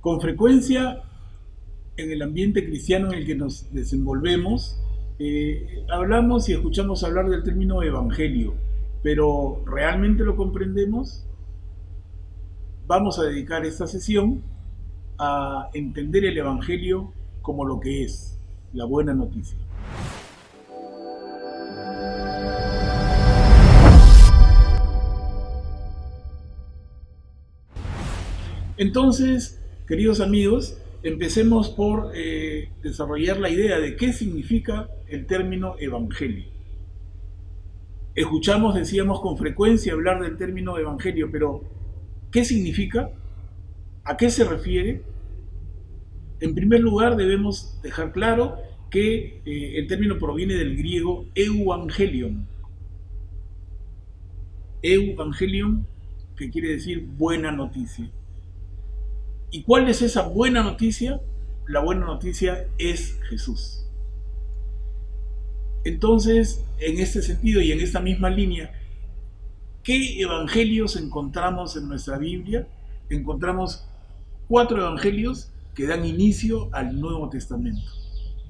Con frecuencia, en el ambiente cristiano en el que nos desenvolvemos, hablamos y escuchamos hablar del término evangelio, pero ¿realmente lo comprendemos? Vamos a dedicar esta sesión a entender el evangelio como lo que es, la buena noticia. Entonces, queridos amigos, empecemos por desarrollar la idea de qué significa el término evangelio. Escuchamos, decíamos con frecuencia hablar del término evangelio, pero ¿qué significa? ¿A qué se refiere? En primer lugar, debemos dejar claro que el término proviene del griego euangelion. Euangelion, que quiere decir buena noticia. ¿Y cuál es esa buena noticia? La buena noticia es Jesús. Entonces, en este sentido y en esta misma línea, ¿qué evangelios encontramos en nuestra Biblia? Encontramos 4 evangelios que dan inicio al Nuevo Testamento.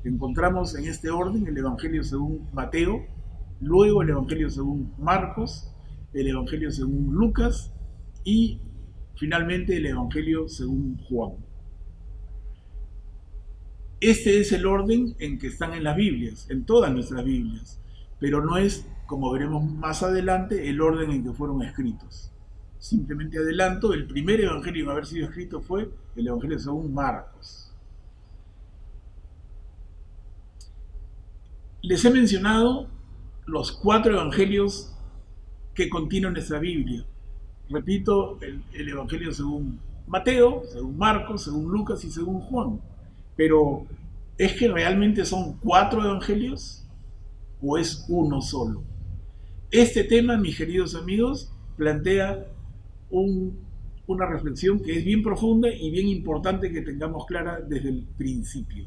Encontramos en este orden el Evangelio según Mateo, luego el Evangelio según Marcos, el Evangelio según Lucas y finalmente el Evangelio según Juan. Este es el orden en que están en las Biblias, en todas nuestras Biblias, pero no es, como veremos más adelante, el orden en que fueron escritos. Simplemente adelanto, el primer evangelio en haber sido escrito fue el Evangelio según Marcos. Les he mencionado los 4 evangelios que contiene nuestra Biblia. Repito, el Evangelio según Mateo, según Marcos, según Lucas y según Juan. Pero, ¿es que realmente son 4 evangelios o es uno solo? Este tema, mis queridos amigos, plantea una reflexión que es bien profunda y bien importante que tengamos clara desde el principio.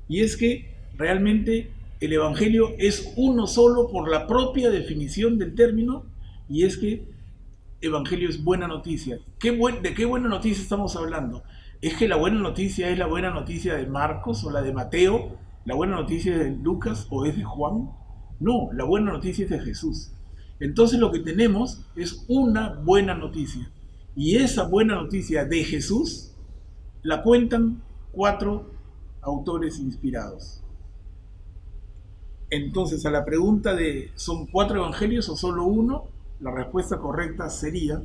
Y es que realmente el Evangelio es uno solo por la propia definición del término, y es que Evangelio es buena noticia. ¿De qué buena noticia estamos hablando? ¿Es que la buena noticia es la buena noticia de Marcos o la de Mateo? ¿La buena noticia es de Lucas o es de Juan? No, la buena noticia es de Jesús. Entonces lo que tenemos es una buena noticia. Y esa buena noticia de Jesús la cuentan 4 autores inspirados. Entonces, a la pregunta de ¿son 4 evangelios o solo uno? La respuesta correcta sería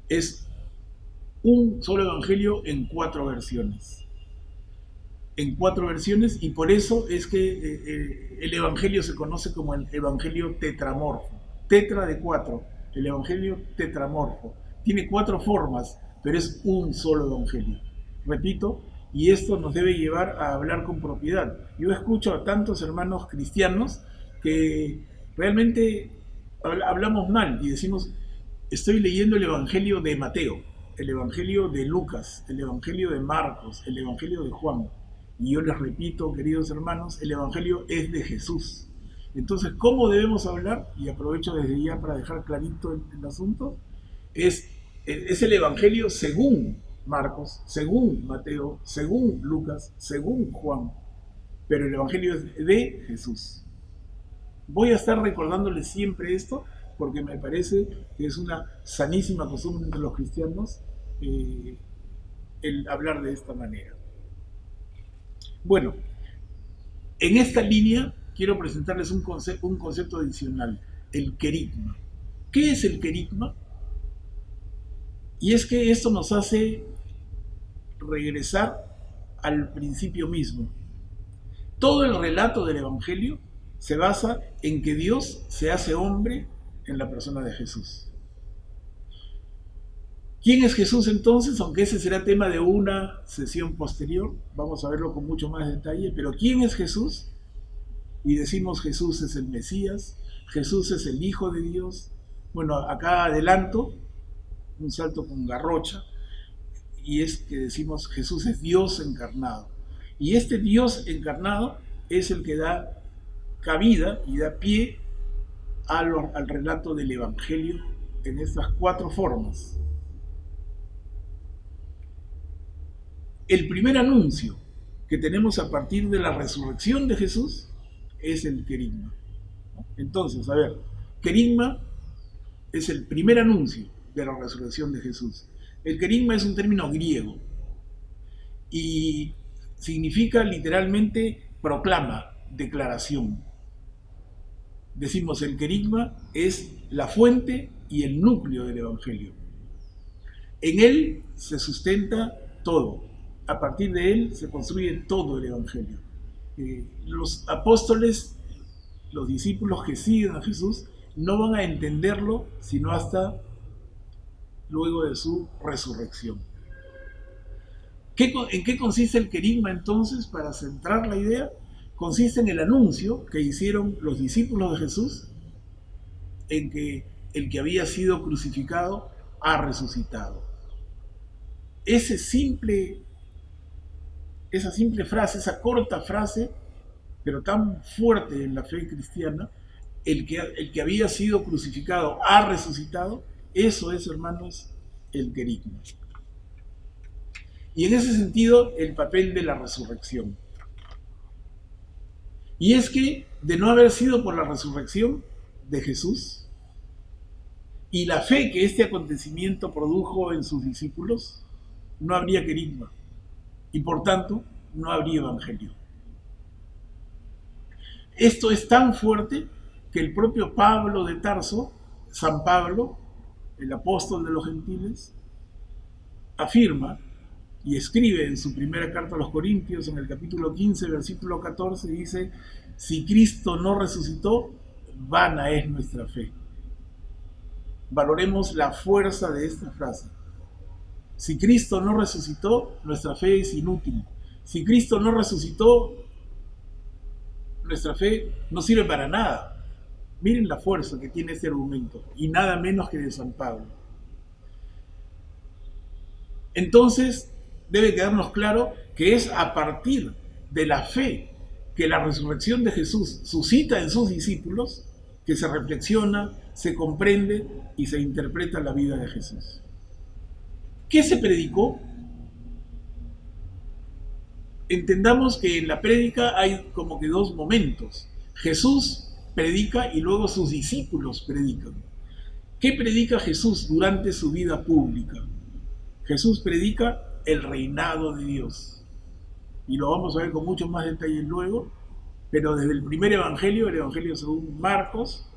es un solo evangelio en 4 versiones. En 4 versiones, y por eso es que el evangelio se conoce como el evangelio tetramorfo. Tetra de 4, el evangelio tetramorfo. Tiene 4 formas, pero es un solo evangelio. Repito, y esto nos debe llevar a hablar con propiedad. Yo escucho a tantos hermanos cristianos que realmente hablamos mal y decimos, estoy leyendo el Evangelio de Mateo, el Evangelio de Lucas, el Evangelio de Marcos, el Evangelio de Juan. Y yo les repito, queridos hermanos, el Evangelio es de Jesús. Entonces, ¿cómo debemos hablar? Y aprovecho desde ya para dejar clarito el asunto. Es el Evangelio según Marcos, según Mateo, según Lucas, según Juan. Pero el Evangelio es de Jesús. Voy a estar recordándoles siempre esto porque me parece que es una sanísima costumbre entre los cristianos el hablar de esta manera. Bueno, en esta línea quiero presentarles un concepto adicional, el querigma. ¿Qué es el querigma? Y es que esto nos hace regresar al principio mismo. Todo el relato del Evangelio se basa en que Dios se hace hombre en la persona de Jesús. ¿Quién es Jesús entonces? Aunque ese será tema de una sesión posterior, vamos a verlo con mucho más detalle, pero ¿quién es Jesús? Y decimos Jesús es el Mesías, Jesús es el Hijo de Dios. Bueno, acá adelanto un salto con garrocha, y es que decimos Jesús es Dios encarnado. Y este Dios encarnado es el que da cabida y da pie al relato del Evangelio en estas 4 formas. El primer anuncio que tenemos a partir de la resurrección de Jesús es el querigma. Entonces, a ver, querigma es el primer anuncio de la resurrección de Jesús. El querigma es un término griego y significa literalmente proclama, declaración. Decimos, el querigma es la fuente y el núcleo del Evangelio. En él se sustenta todo. A partir de él se construye todo el Evangelio. Los apóstoles, los discípulos que siguen a Jesús, no van a entenderlo sino hasta luego de su resurrección. ¿En qué consiste el querigma entonces? Para centrar la idea, consiste en el anuncio que hicieron los discípulos de Jesús en que el que había sido crucificado ha resucitado. Esa simple frase, esa corta frase, pero tan fuerte en la fe cristiana, el que había sido crucificado ha resucitado, eso es, hermanos, el querigma. Y en ese sentido, el papel de la resurrección. Y es que, de no haber sido por la resurrección de Jesús y la fe que este acontecimiento produjo en sus discípulos, no habría querigma y por tanto no habría evangelio. Esto es tan fuerte que el propio Pablo de Tarso, San Pablo, el apóstol de los gentiles, afirma y escribe en su primera carta a los Corintios, en el capítulo 15, versículo 14, dice: si Cristo no resucitó, vana es nuestra fe. Valoremos la fuerza de esta frase. Si Cristo no resucitó, nuestra fe es inútil. Si Cristo no resucitó, nuestra fe no sirve para nada. Miren la fuerza que tiene este argumento, y nada menos que de San Pablo. Entonces, debe quedarnos claro que es a partir de la fe que la resurrección de Jesús suscita en sus discípulos que se reflexiona, se comprende y se interpreta la vida de Jesús. ¿Qué se predicó? Entendamos que en la prédica hay como que dos momentos. Jesús predica y luego sus discípulos predican. ¿Qué predica Jesús durante su vida pública? Jesús predica el reinado de Dios. Y lo vamos a ver con mucho más detalle luego, pero desde el primer evangelio, el evangelio según Marcos,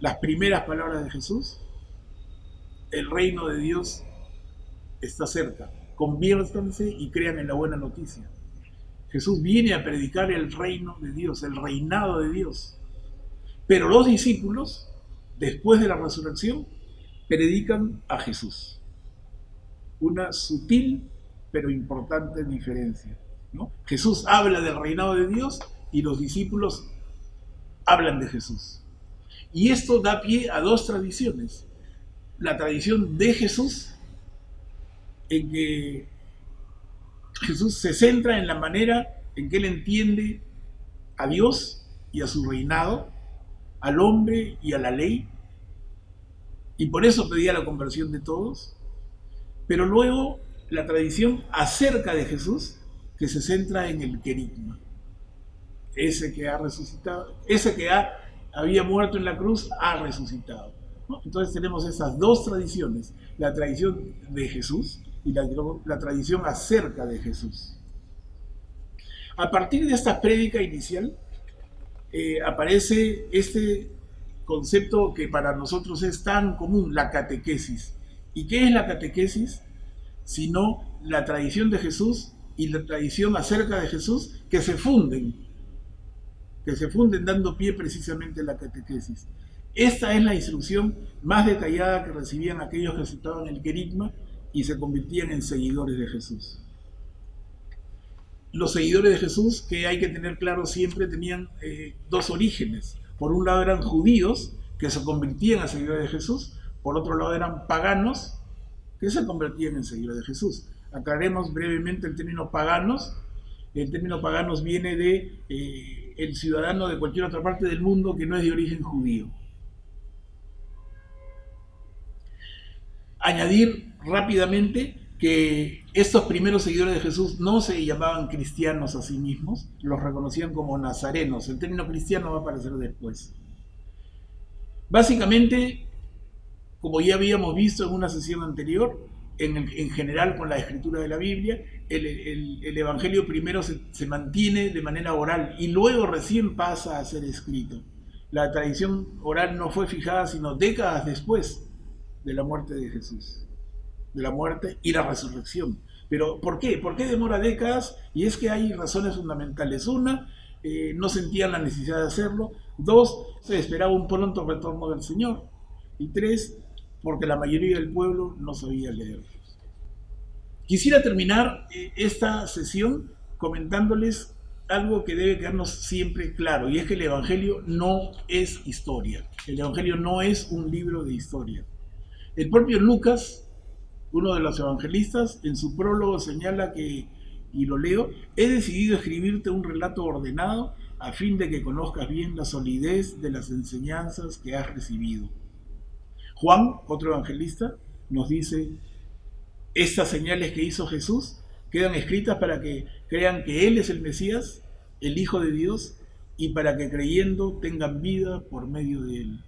las primeras palabras de Jesús: el reino de Dios está cerca, conviértanse y crean en la buena noticia. Jesús viene a predicar el reino de Dios, el reinado de Dios. Pero los discípulos, después de la resurrección, predican a Jesús. Una sutil pero importante diferencia, ¿no? Jesús habla del reinado de Dios y los discípulos hablan de Jesús. Y esto da pie a dos tradiciones. La tradición de Jesús, en que Jesús se centra en la manera en que él entiende a Dios y a su reinado, al hombre y a la ley, y por eso pedía la conversión de todos. Pero luego la tradición acerca de Jesús, que se centra en el querigma, ese que ha resucitado, ese que había muerto en la cruz ha resucitado, ¿no? Entonces tenemos esas dos tradiciones, la tradición de Jesús y la tradición acerca de Jesús. A partir de esta prédica inicial aparece este concepto que para nosotros es tan común, la catequesis. ¿Y qué es la catequesis? Sino la tradición de Jesús y la tradición acerca de Jesús que se funden dando pie precisamente a la catequesis. Esta es la instrucción más detallada que recibían aquellos que aceptaban el querigma y se convertían en seguidores de Jesús. Los seguidores de Jesús, que hay que tener claro siempre, tenían dos orígenes. Por un lado eran judíos que se convertían a seguidores de Jesús, por otro lado eran paganos que se convertían en seguidores de Jesús. Aclaremos brevemente el término paganos. El término paganos viene de el ciudadano de cualquier otra parte del mundo que no es de origen judío. Añadir rápidamente que Estos primeros seguidores de Jesús no se llamaban cristianos a sí mismos, los reconocían como nazarenos. El término cristiano va a aparecer después. Básicamente, como ya habíamos visto en una sesión anterior, en general con la escritura de la Biblia, el Evangelio primero se mantiene de manera oral y luego recién pasa a ser escrito. La tradición oral no fue fijada sino décadas después de la muerte de Jesús, de la muerte y la resurrección. Pero ¿por qué? ¿Por qué demora décadas? Y es que hay razones fundamentales. Una, no sentían la necesidad de hacerlo. Dos, se esperaba un pronto retorno del Señor. Y tres, porque la mayoría del pueblo no sabía leer. Quisiera terminar esta sesión comentándoles algo que debe quedarnos siempre claro, y es que el Evangelio no es historia. El Evangelio no es un libro de historia. El propio Lucas, uno de los evangelistas, en su prólogo señala que, y lo leo, he decidido escribirte un relato ordenado a fin de que conozcas bien la solidez de las enseñanzas que has recibido. Juan, otro evangelista, nos dice, estas señales que hizo Jesús quedan escritas para que crean que Él es el Mesías, el Hijo de Dios, y para que creyendo tengan vida por medio de Él.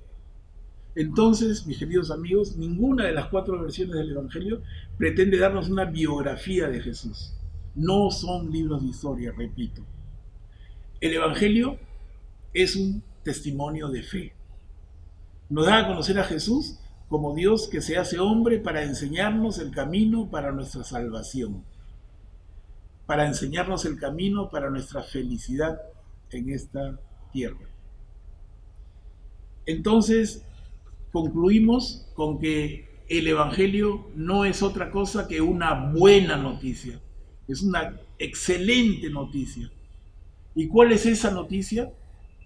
Entonces, mis queridos amigos, ninguna de las 4 versiones del Evangelio pretende darnos una biografía de Jesús. No son libros de historia, repito. El Evangelio es un testimonio de fe. Nos da a conocer a Jesús como Dios que se hace hombre para enseñarnos el camino para nuestra salvación, para enseñarnos el camino para nuestra felicidad en esta tierra. Entonces, concluimos con que el Evangelio no es otra cosa que una buena noticia, es una excelente noticia. ¿Y cuál es esa noticia?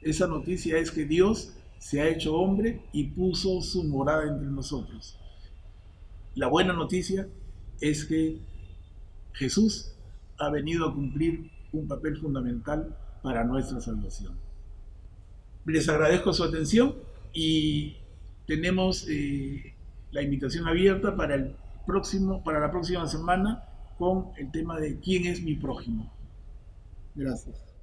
Esa noticia es que Dios se ha hecho hombre y puso su morada entre nosotros. La buena noticia es que Jesús ha venido a cumplir un papel fundamental para nuestra salvación. Les agradezco su atención y tenemos la invitación abierta para la próxima semana con el tema de ¿quién es mi prójimo? Gracias.